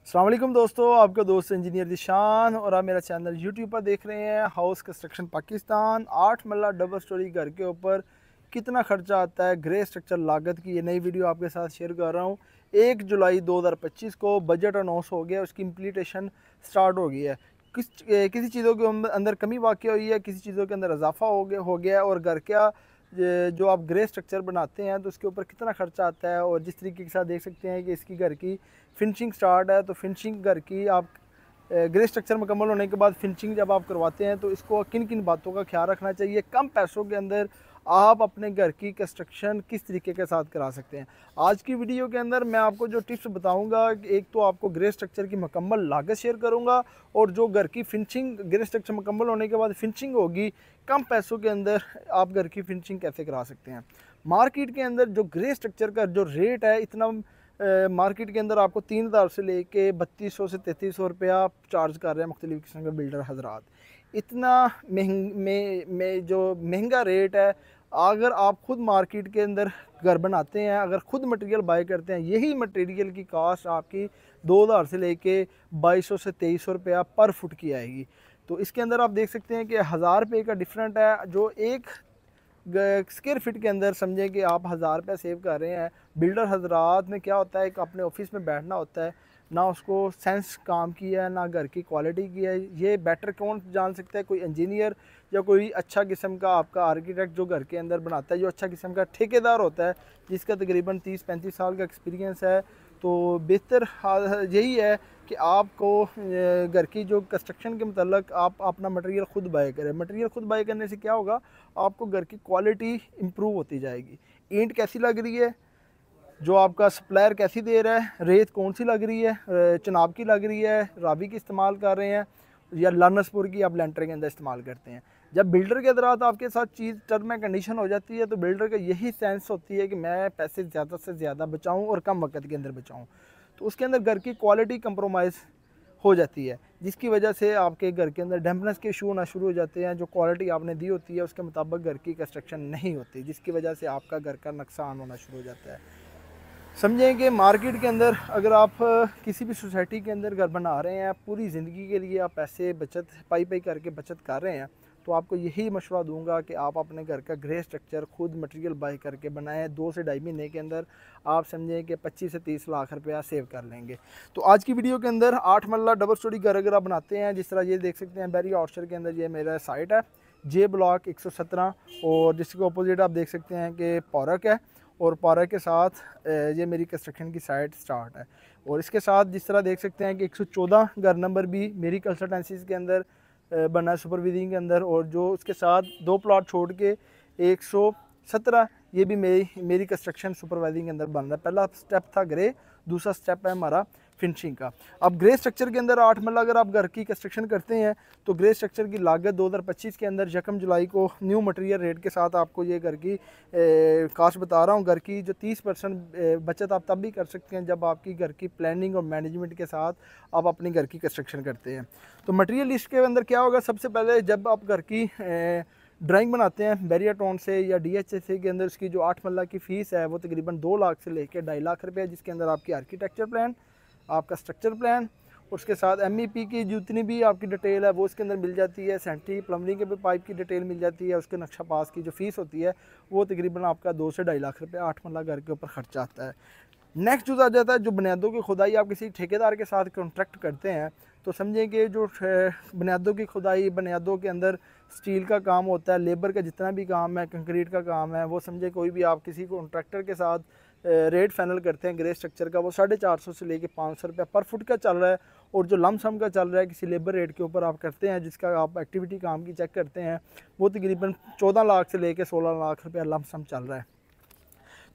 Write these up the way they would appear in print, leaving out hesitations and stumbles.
अस्सलाम वालेकुम दोस्तों, आपका दोस्त इंजीनियर दिशान और आप मेरा चैनल यूट्यूब पर देख रहे हैं हाउस कंस्ट्रक्शन पाकिस्तान। 8 मरला डबल स्टोरी घर के ऊपर कितना खर्चा आता है, ग्रे स्ट्रक्चर लागत की ये नई वीडियो आपके साथ शेयर कर रहा हूँ। 1 जुलाई 2025 को बजट अनाउंस हो गया, उसकी इम्प्लीटेशन स्टार्ट हो गई है। किसी चीज़ों के अंदर कमी वाक़ई हुई है, किसी चीज़ों के अंदर इजाफा हो गया और घर का जो आप ग्रे स्ट्रक्चर बनाते हैं तो उसके ऊपर कितना खर्चा आता है। और जिस तरीके के साथ देख सकते हैं कि इसकी घर की फिनिशिंग स्टार्ट है, तो फिनिशिंग घर की आप ग्रे स्ट्रक्चर मुकम्मल होने के बाद फिनिशिंग जब आप करवाते हैं तो इसको किन किन बातों का ख्याल रखना चाहिए, कम पैसों के अंदर आप अपने घर की कंस्ट्रक्शन किस तरीके के साथ करा सकते हैं। आज की वीडियो के अंदर मैं आपको जो टिप्स बताऊंगा, एक तो आपको ग्रे स्ट्रक्चर की मुकम्मल लागत शेयर करूंगा और जो घर की फिनिशिंग ग्रे स्ट्रक्चर मुकम्मल होने के बाद फिनिशिंग होगी, कम पैसों के अंदर आप घर की फिनिशिंग कैसे करा सकते हैं। मार्केट के अंदर जो ग्रे स्ट्रक्चर का जो रेट है, इतना मार्केट के अंदर आपको 3000 से लेके 3200 से 3300 रुपया चार्ज कर रहे हैं मुख्तलिफ़ किस्म के बिल्डर हजरात। इतना में जो महंगा रेट है, अगर आप ख़ुद मार्केट के अंदर घर बनाते हैं, अगर ख़ुद मटेरियल बाय करते हैं, यही मटेरियल की कास्ट आपकी 2000 से लेके 2200 से 2300 रुपया पर फुट की आएगी। तो इसके अंदर आप देख सकते हैं कि 1000 रुपये का डिफरेंट है, जो एक स्क्वायर फिट के अंदर समझें कि आप 1000 रुपये सेव कर रहे हैं। बिल्डर हजरात में क्या होता है कि अपने ऑफिस में बैठना होता है, ना उसको सेंस काम की है, ना घर की क्वालिटी की है। ये बेटर कौन जान सकता है, कोई इंजीनियर या कोई अच्छा किस्म का आपका आर्किटेक्ट जो घर के अंदर बनाता है, जो अच्छा किस्म का ठेकेदार होता है जिसका तकरीबन 30-35 साल का एक्सपीरियंस है। तो बेहतर यही है कि आपको घर की जो कंस्ट्रक्शन के मतलब आप अपना मटेरियल ख़ुद बाय करें। मटेरियल ख़ुद बाय करने से क्या होगा, आपको घर की क्वालिटी इम्प्रूव होती जाएगी। ईंट कैसी लग रही है, जो आपका सप्लायर कैसी दे रहा है, रेत कौन सी लग रही है, चनाब की लग रही है, रावी की इस्तेमाल कर रहे हैं या लानसपुर की आप लेंटर के अंदर इस्तेमाल करते हैं। जब बिल्डर के अंदर आपके साथ चीज़ टर्म एंड कंडीशन हो जाती है तो बिल्डर का यही सेंस होती है कि मैं पैसे ज़्यादा से ज़्यादा बचाऊं और कम वक्त के अंदर बचाऊं। तो उसके अंदर घर की क्वालिटी कंप्रोमाइज़ हो जाती है, जिसकी वजह से आपके घर के अंदर डैम्पनेस के इशू होना शुरू हो जाते हैं। जो क्वालिटी आपने दी होती है उसके मुताबिक घर की कंस्ट्रक्शन नहीं होती, जिसकी वजह से आपका घर का नुकसान होना शुरू हो जाता है। समझें कि मार्केट के अंदर अगर आप किसी भी सोसाइटी के अंदर घर बना रहे हैं, पूरी ज़िंदगी के लिए आप पैसे बचत पाई करके बचत कर रहे हैं, तो आपको यही मशवरा दूंगा कि आप अपने घर का ग्रे स्ट्रक्चर खुद मटेरियल बाय करके बनाएं। 2 से ढाई महीने के अंदर आप समझें कि 25 से 30 लाख रुपया सेव कर लेंगे। तो आज की वीडियो के अंदर 8 मरला डबल स्टोरी घर अगर आप बनाते हैं, जिस तरह ये देख सकते हैं बैरी आउटशर के अंदर ये मेरा साइट है जे ब्लॉक 117, और जिसके अपोजिट आप देख सकते हैं कि पार्क है, और पार्क के साथ ये मेरी कंस्ट्रक्शन की साइट स्टार्ट है। और इसके साथ जिस तरह देख सकते हैं कि 114 घर नंबर भी मेरी कंसल्टेंसीज़ के अंदर बना है सुपरविजिंग के अंदर, और जो उसके साथ 2 प्लॉट छोड़ के 117 ये भी मेरी कंस्ट्रक्शन सुपरवाइजिंग के अंदर बन रहा है। पहला स्टेप था ग्रे, दूसरा स्टेप है हमारा फिनिशिंग का। अब ग्रे स्ट्रक्चर के अंदर 8 मरला अगर आप घर की कंस्ट्रक्शन करते हैं तो ग्रे स्ट्रक्चर की लागत 2025 के अंदर 1 जुलाई को न्यू मटेरियल रेट के साथ आपको ये घर की कास्ट बता रहा हूँ। घर की जो 30% बचत आप तब भी कर सकते हैं जब आपकी घर की प्लानिंग और मैनेजमेंट के साथ आप अपनी घर की कंस्ट्रक्शन करते हैं। तो मटेरियल लिस्ट के अंदर क्या होगा, सबसे पहले जब आप घर की ड्राइंग बनाते हैं बैरियर टोन से या DHSA के अंदर, उसकी जो 8 मरला की फ़ीस है वो तकरीबन 2 लाख से लेकर 2.5 लाख रुपये है, जिसके अंदर आपकी आर्किटेक्चर प्लान, आपका स्ट्रक्चर प्लान, उसके साथ MEP की जितनी भी आपकी डिटेल है वो इसके अंदर मिल जाती है। सैनिटरी प्लम्बिंग के भी पाइप की डिटेल मिल जाती है। उसके नक्शा पास की जो फ़ीस होती है वो तकरीबन आपका 2 से 2.5 लाख रुपये 8 मरला घर के ऊपर खर्चा आता है। नेक्स्ट जो आ जाता है, जो बुनियादों की खुदाई आप किसी ठेकेदार के साथ कॉन्ट्रैक्ट करते हैं, तो समझें कि जो बुनियादों की खुदाई, बुनियादों के अंदर स्टील का काम होता है, लेबर का जितना भी काम है, कंक्रीट का काम है, वो समझे कोई भी आप किसी कॉन्ट्रैक्टर के साथ रेट फाइनल करते हैं ग्रे स्ट्रक्चर का, वो 450 से लेके 500 रुपये पर फुट का चल रहा है। और जो लमसम का चल रहा है किसी लेबर रेट के ऊपर आप करते हैं, जिसका आप एक्टिविटी काम की चेक करते हैं, वो तकरीबन 14 लाख से लेके 16 लाख रुपया लमसम चल रहा है।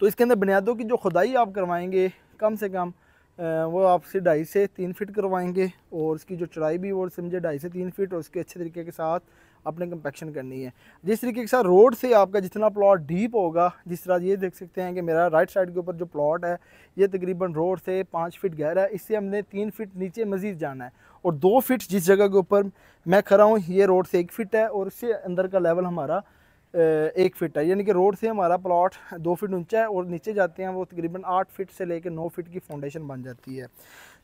तो इसके अंदर बुनियादों की जो खुदाई आप करवाएंगे कम से कम वो आपसे 2.5 से 3 फीट करवाएंगे, और उसकी जो चौड़ाई भी वो समझे 2.5 से 3 फीट, और उसके अच्छे तरीके के साथ अपने कंपेक्शन करनी है। जिस तरीके के साथ रोड से आपका जितना प्लॉट डीप होगा, जिस तरह ये देख सकते हैं कि मेरा राइट साइड के ऊपर जो प्लॉट है ये तकरीबन रोड से 5 फीट गहरा है, इससे हमने 3 फीट नीचे मज़ीद जाना है, और 2 फीट जिस जगह के ऊपर मैं खड़ा हूँ ये रोड से 1 फीट है, और उससे अंदर का लेवल हमारा 1 फीट है। यानी कि रोड से हमारा प्लॉट 2 फीट ऊंचा है, और नीचे जाते हैं वो तकरीबन 8 फीट से लेकर 9 फीट की फाउंडेशन बन जाती है।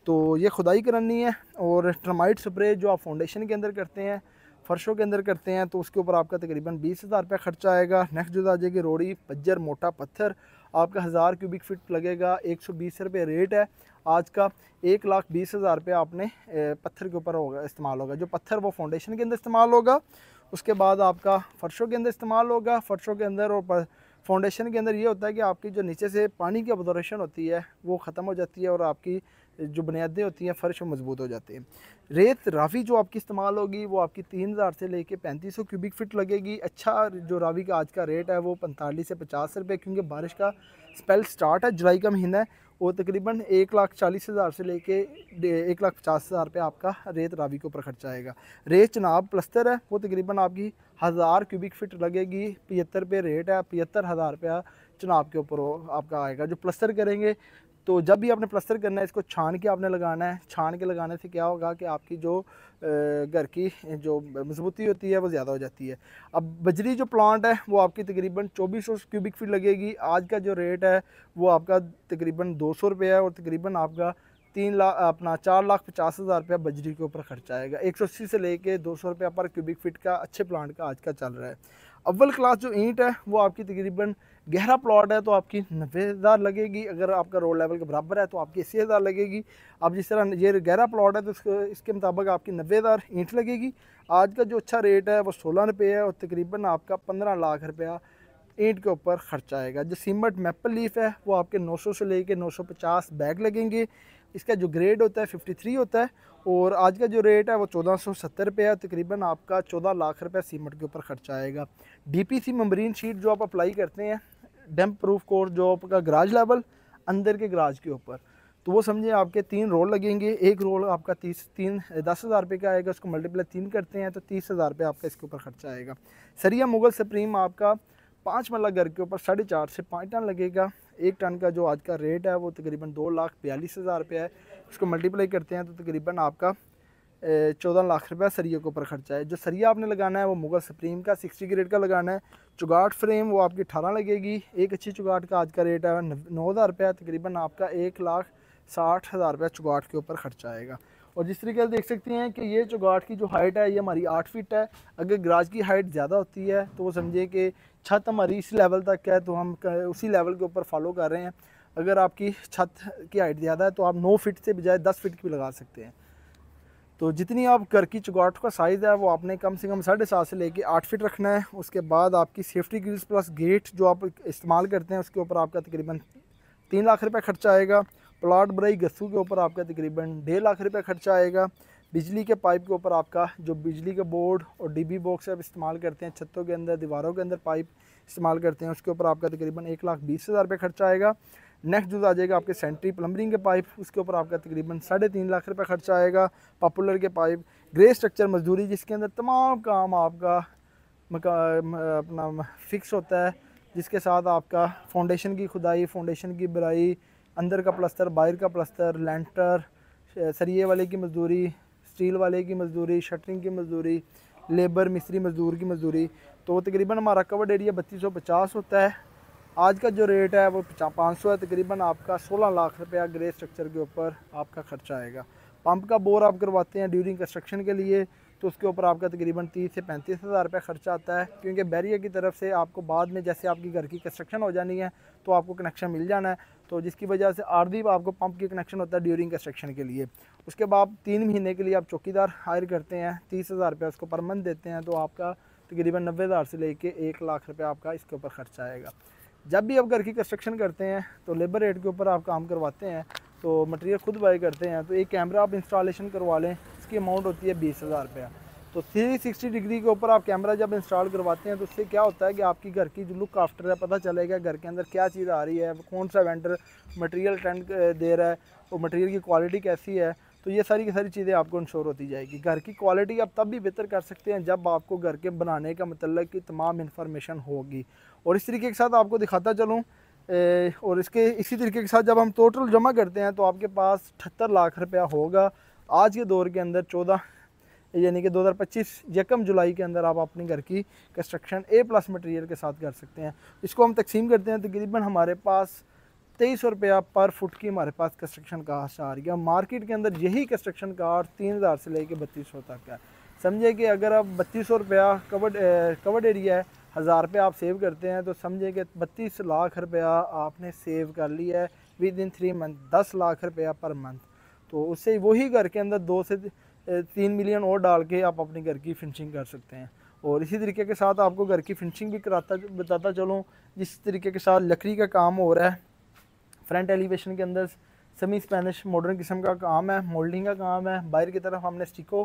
तो ये खुदाई करनी है। और टर्माइट स्प्रे जो आप फाउंडेशन के अंदर करते हैं, फर्शों के अंदर करते हैं, तो उसके ऊपर आपका तकरीबन 20,000 रुपया खर्चा आएगा। नेक्स्ट जो आ जाएगी रोड़ी बज्जर मोटा पत्थर, आपका 1000 क्यूबिक फीट लगेगा। 120 रुपये रेट है आज का। 1,20,000 रुपये आपने पत्थर के ऊपर होगा इस्तेमाल होगा। जो पत्थर वो फाउंडेशन के अंदर इस्तेमाल होगा, उसके बाद आपका फ़र्शों के अंदर इस्तेमाल होगा। फ़र्शों के अंदर और फाउंडेशन के अंदर ये होता है कि आपकी जो नीचे से पानी की अब्जॉर्प्शन होती है वो ख़त्म हो जाती है और आपकी जो बुनियादें होती हैं फ़र्श मजबूत हो जाते हैं। रेत रावी जो आपकी इस्तेमाल होगी वो आपकी 3,000 से लेके 3500 क्यूबिक फीट लगेगी। अच्छा जो रावी का आज का रेट है वो 45 से 50 रुपये, क्योंकि बारिश का स्पेल स्टार्ट है, जुलाई का महीना है। वो तकरीबन 1,40,000 से लेके 1,50,000 रुपये आपका रेत रावी के ऊपर खर्चा आएगा। रेत चनाब प्लस्तर है वो तकरीबन आपकी 1000 क्यूबिक फीट लगेगी। 75 रुपये रेट है, 75,000 रुपया चनाब के ऊपर आपका आएगा जो प्लस्तर करेंगे। तो जब भी आपने प्लस्तर करना है इसको छान के आपने लगाना है। छान के लगाने से क्या होगा कि आपकी जो घर की जो मजबूती होती है वो ज़्यादा हो जाती है। अब बजरी जो प्लांट है वो आपकी तकरीबन 2400 क्यूबिक फीट लगेगी। आज का जो रेट है वो आपका तकरीबन 200 रुपये है और तकरीबन आपका 4,50,000 रुपया बजरी के ऊपर खर्चा आएगा। 180 से लेके 200 रुपया पर क्यूबिक फीट का अच्छे प्लांट का आज का चल रहा है। अव्वल क्लास जो ईंट है वो आपकी तकरीबन गहरा प्लॉट है तो आपकी 90,000 लगेगी। अगर आपका रोड लेवल के बराबर है तो आपकी 80,000 लगेगी। अब जिस तरह ये गहरा प्लॉट है तो इसके मुताबिक आपकी 90,000 ईंट लगेगी। आज का जो अच्छा रेट है वो 16 रुपये है और तकरीबन आपका 15 लाख रुपया ईंट के ऊपर खर्चा आएगा। जो सीमेंट मैपल लीफ है वो आपके 900 से लेके 950 बैग लगेंगे। इसका जो ग्रेड होता है 53 होता है और आज का जो रेट है वो 1470 रुपये है। तकरीबन आपका 14 लाख रुपये सीमेंट के ऊपर खर्चा आएगा। DPC मेम्ब्रेन शीट जो आप अप्लाई करते हैं, डैम्प प्रूफ कोर्स जो आपका गराज लेवल अंदर के गराज के ऊपर, तो वो समझे आपके 3 रोल लगेंगे। एक रोल आपका 10,000 रुपये का आएगा, उसको मल्टीप्लाई 3 करते हैं तो 30,000 रुपये आपका इसके ऊपर खर्चा आएगा। सरिया मुगल सुप्रीम आपका 5 मरला घर के ऊपर 4.5 से 5 टन लगेगा। 1 टन का जो आज का रेट है वो तकरीबन 2,42,000 रुपये है। उसको मल्टीप्लाई करते हैं तो तकरीबन आपका 14 लाख रुपया सरिया के ऊपर खर्चा है। जो सरिया आपने लगाना है वो मुगल सुप्रीम का 60 ग्रेड का लगाना है। चुगाट फ्रेम वो आपकी 18 लगेगी। एक अच्छी चुगाट का आज का रेट है 9,000 रुपया। तकरीबन आपका 1,60,000 रुपया चुगाट के ऊपर खर्चा आएगा। और जिस तरीके से देख सकते हैं कि ये चुगाट की जो हाइट है ये हमारी 8 फीट है। अगर गराज की हाइट ज़्यादा होती है तो वो समझिए कि छत हमारी इस लेवल तक है तो हम उसी लेवल के ऊपर फॉलो कर रहे हैं। अगर आपकी छत की हाइट ज़्यादा है तो आप 9 फीट से बजाय 10 फीट की भी लगा सकते हैं। तो जितनी आप घर की चुगाट का साइज़ है वो आपने कम से कम 7.5 से लेके 8 फीट रखना है। उसके बाद आपकी सेफ्टी ग्रिल्स प्लस गेट जो आप इस्तेमाल करते हैं उसके ऊपर आपका तकरीबन 3 लाख रुपये खर्चा आएगा। प्लाट बराई गस्सू के ऊपर आपका तकरीबन 1.5 लाख रुपये खर्चा आएगा। बिजली के पाइप के ऊपर आपका जो बिजली के बोर्ड और DB बॉक्स आप इस्तेमाल करते हैं, छतों के अंदर दीवारों के अंदर पाइप इस्तेमाल करते हैं, उसके ऊपर आपका तकरीबन 1,20,000 रुपये खर्चा आएगा। नेक्स्ट जो आ जाएगा आपके सेंट्री प्लम्बरिंग के पाइप, उसके ऊपर आपका तकरीबन 3.5 लाख रुपये खर्चा आएगा। पॉपुलर के पाइप, ग्रे स्ट्रक्चर मजदूरी जिसके अंदर तमाम काम आपका अपना फिक्स होता है, जिसके साथ आपका फाउंडेशन की खुदाई, फाउंडेशन की बराई, अंदर का प्लस्तर, बाहर का प्लस्तर, लेंटर, सरिये वाले की मजदूरी, स्टील वाले की मजदूरी, शटरिंग की मजदूरी, लेबर मिस्त्री मजदूर की मजदूरी। तो तकरीबन हमारा कवर्ड एरिया 3250 होता है। आज का जो रेट है वो 500 है। तकरीबन आपका 16 लाख रुपया ग्रे स्ट्रक्चर के ऊपर आपका खर्चा आएगा। पंप का बोर आप करवाते हैं ड्यूरिंग कंस्ट्रक्शन के लिए तो उसके ऊपर आपका तकरीबन 30 से 35,000 रुपये खर्चा आता है, क्योंकि बैरियर की तरफ से आपको बाद में जैसे आपकी घर की कंस्ट्रक्शन हो जानी है तो आपको कनेक्शन मिल जाना है, तो जिसकी वजह से आर्धी आपको पंप की कनेक्शन होता है ड्यूरिंग कंस्ट्रक्शन के लिए। उसके बाद 3 महीने के लिए आप चौकीदार हायर करते हैं, 30,000 रुपये उसको पर मंथ देते हैं, तो आपका तकरीबन 90,000 से लेके 1 लाख रुपये आपका इसके ऊपर खर्चा आएगा। जब भी आप घर की कंस्ट्रक्शन करते हैं तो लेबर रेट के ऊपर आप काम करवाते हैं तो मटेरियल खुद बाई करते हैं, तो एक कैमरा आप इंस्टॉलेशन करवा लें, इसकी अमाउंट होती है 20,000 रुपया। तो 360 डिग्री के ऊपर आप कैमरा जब इंस्टॉल करवाते हैं तो उससे क्या होता है कि आपकी घर की जो लुक आफ्टर है पता चलेगा घर के अंदर क्या चीज़ आ रही है, कौन सा वेंडर मटेरियल ट्रेंड दे रहा है और मटेरियल की क्वालिटी कैसी है। तो ये सारी की सारी चीज़ें आपको इंश्योर होती जाएगी। घर की क्वालिटी आप तब भी बेहतर कर सकते हैं जब आपको घर के बनाने का मतलब की तमाम इन्फॉर्मेशन होगी। और इस तरीके के साथ आपको दिखाता चलूँ और इसी तरीके के साथ जब हम टोटल जमा करते हैं तो आपके पास 78 लाख रुपया होगा आज के दौर के अंदर। 14 यानी कि 2025 यकम जुलाई के अंदर आप अपने घर की कंस्ट्रक्शन A+ मटेरियल के साथ कर सकते हैं। इसको हम तकसीम करते हैं तकरीबन हमारे पास 2300 रुपया पर फुट की हमारे पास कंस्ट्रक्शन कास्ट आ रही है। मार्केट के अंदर यही कंस्ट्रक्शन कास्ट 3000 से लेके 3200 तक है। समझे कि अगर आप 3200 रुपया कवर्ड एरिया है, 1000 रुपये आप सेव करते हैं, तो समझे कि 32 लाख रुपया आपने सेव कर लिया है विद इन 3 मंथ, 10 लाख रुपया पर मंथ। तो उससे वही घर के अंदर 2 से 3 मिलियन और डाल के आप अपने घर की फिनिशिंग कर सकते हैं। और इसी तरीके के साथ आपको घर की फिनिशिंग भी बताता चलूँ। जिस तरीके के साथ लकड़ी का काम हो रहा है, फ्रंट एलिवेशन के अंदर सेमी स्पेनिश मॉडर्न किस्म का काम है, मोल्डिंग का काम है। बाहर की तरफ हमने स्टिको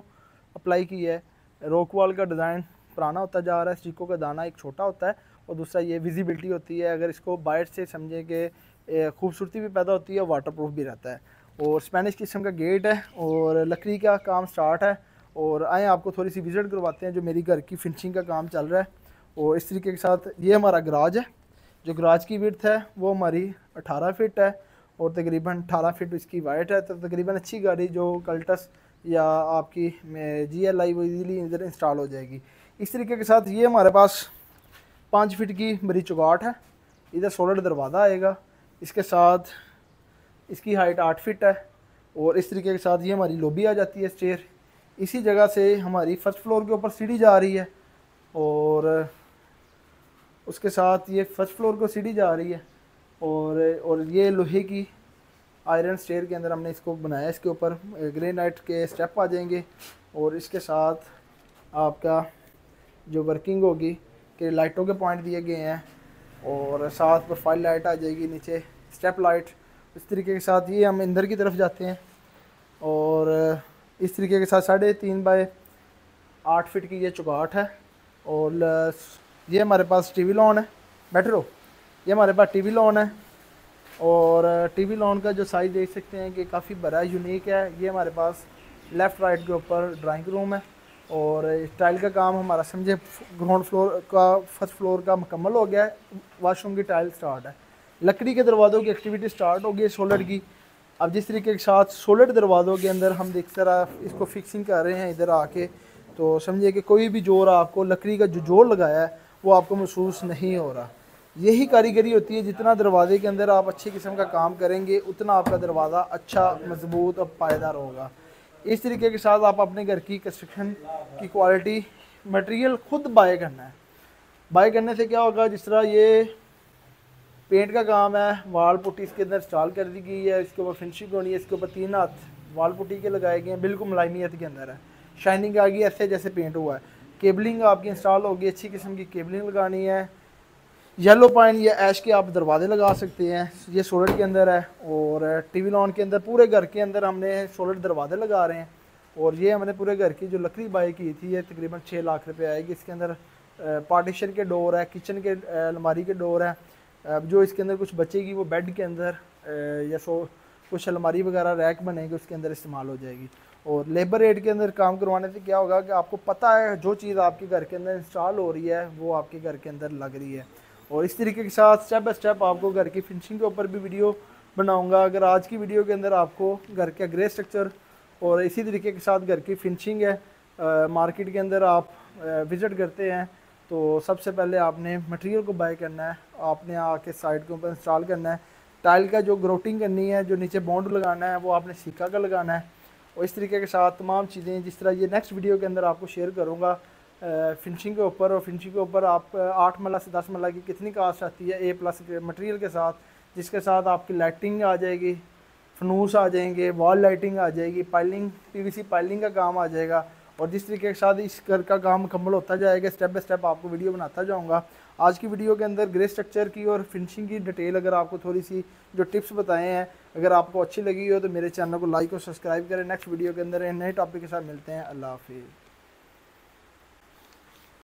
अप्लाई की है। रॉक वॉल का डिज़ाइन पुराना होता जा रहा है, स्टिको का दाना एक छोटा होता है, और दूसरा ये विजिबिलिटी होती है। अगर इसको बाहर से समझे कि खूबसूरती भी पैदा होती है, वाटरप्रूफ भी रहता है। और स्पेनिश किस्म का गेट है और लकड़ी का काम स्टार्ट है। और आए आपको थोड़ी सी विज़िट करवाते हैं जो मेरी घर की फिनिशिंग का काम चल रहा है। और इस तरीके के साथ ये हमारा गराज है। जो गराज की विड्थ है वो हमारी 18 फीट है और तकरीबन 18 फीट इसकी वाइट है। तो तकरीबन अच्छी गाड़ी जो कल्टस या आपकी GLI वो इजीली इधर इंस्टॉल हो जाएगी। इस तरीके के साथ ये हमारे पास 5 फीट की बड़ी चौगाट है। इधर सोलर दरवाज़ा आएगा, इसके साथ इसकी हाइट 8 फीट है। और इस तरीके के साथ ये हमारी लॉबी आ जाती है स्टेयर। इसी जगह से हमारी फर्स्ट फ्लोर के ऊपर सीढ़ी जा रही है और उसके साथ ये फर्स्ट फ्लोर को सीढ़ी जा रही है। और ये लोहे की आयरन स्टेयर के अंदर हमने इसको बनाया। इसके ऊपर ग्रेनाइट के स्टेप आ जाएंगे और इसके साथ आपका जो वर्किंग होगी कि लाइटों के पॉइंट दिए गए हैं और साथ प्रोफाइल लाइट आ जाएगी, नीचे स्टेप लाइट। इस तरीके के साथ ये हम अंदर की तरफ जाते हैं और इस तरीके के साथ 3.5 बाय 8 फीट की ये चौगाट है। और ये हमारे पास टीवी लॉन है, बैठे रहो। ये हमारे पास टीवी लॉन है और टीवी लॉन का जो साइज़ देख सकते हैं कि काफ़ी बड़ा यूनिक है। ये हमारे पास लेफ़्ट राइट के ऊपर ड्राइंग रूम है और टाइल का काम हमारा समझे ग्राउंड फ्लोर का फर्स्ट फ्लोर का मुकम्मल हो गया है। वाशरूम की टाइल स्टार्ट है। लकड़ी के दरवाज़ों की एक्टिविटी स्टार्ट हो गई है सोलर की। अब जिस तरीके के साथ सोलर दरवाज़ों के अंदर हम देख तरह इसको फिक्सिंग कर रहे हैं इधर आके, तो समझिए कि कोई भी जोर आपको लकड़ी का जो जोर लगाया है वो आपको महसूस नहीं हो रहा। यही कारीगरी होती है। जितना दरवाजे के अंदर आप अच्छी किस्म का काम करेंगे उतना आपका दरवाज़ा अच्छा, मजबूत और पायदार होगा। इस तरीके के साथ आप अपने घर की कंस्ट्रक्शन की क्वालिटी मटेरियल खुद बाय करना है। बाय करने से क्या होगा, जिस तरह ये पेंट का काम है, वाल पुट्टी इसके अंदर इंस्टॉल कर दी गई है, इसके ऊपर फिनिशिंग होनी है, इसके ऊपर 3 हाथ वाल पुट्टी के लगाए गए हैं, बिल्कुल मुलायमियत के अंदर है, शाइनिंग आ गई ऐसे जैसे पेंट हुआ है। केबलिंग आपकी इंस्टॉल होगी, अच्छी किस्म की केबलिंग लगानी है। येलो पाइन या ऐश के आप दरवाजे लगा सकते हैं, ये सोलर के अंदर है। और टीवी लॉन के अंदर पूरे घर के अंदर हमने सोलर दरवाजे लगा रहे हैं। और ये हमने पूरे घर की जो लकड़ी बाई की थी ये तकरीबन 6 लाख रुपए आएगी। इसके अंदर पार्टीशन के डोर है, किचन के अलमारी के डोर है। जो इसके अंदर कुछ बचेगी वो बेड के अंदर या कुछ अलमारी वगैरह रैक बनेगी उसके अंदर इस्तेमाल हो जाएगी। और लेबर रेट के अंदर काम करवाने से क्या होगा कि आपको पता है जो चीज़ आपके घर के अंदर इंस्टॉल हो रही है वो आपके घर के अंदर लग रही है। और इस तरीके के साथ स्टेप बाय स्टेप आपको घर की फिनिशिंग के ऊपर भी वीडियो बनाऊंगा। अगर आज की वीडियो के अंदर आपको घर का ग्रे स्ट्रक्चर और इसी तरीके के साथ घर की फिनिशिंग है, मार्केट के अंदर आप विज़िट करते हैं तो सबसे पहले आपने मटेरियल को बाय करना है, आपने आके साइड के ऊपर इंस्टॉल करना है। टाइल का जो ग्रोटिंग करनी है, जो नीचे बॉन्ड लगाना है वो आपने सीका का लगाना है। और इस तरीके के साथ तमाम चीज़ें जिस तरह ये नेक्स्ट वीडियो के अंदर आपको शेयर करूँगा फिनिशिंग के ऊपर। और फिनिशिंग के ऊपर आप 8 मल्ला से 10 मल्ला की कितनी कास्ट आती है A+ मटेरियल के साथ, जिसके साथ आपकी लाइटिंग आ जाएगी, फनूस आ जाएंगे, वॉल लाइटिंग आ जाएगी, पाइलिंग PVC पाइलिंग का काम आ जाएगा। और जिस तरीके के साथ इस घर का काम मुकम्मल होता जाएगा स्टेप बाय स्टेप आपको वीडियो बनाता जाऊँगा। आज की वीडियो के अंदर ग्रे स्ट्रक्चर की और फिनिशिंग की डिटेल अगर आपको थोड़ी सी जो टिप्स बताए हैं अगर आपको अच्छी लगी हो तो मेरे चैनल को लाइक और सब्सक्राइब करें। नेक्स्ट वीडियो के अंदर नए टॉपिक के साथ मिलते हैं। अल्लाह हाफिज़।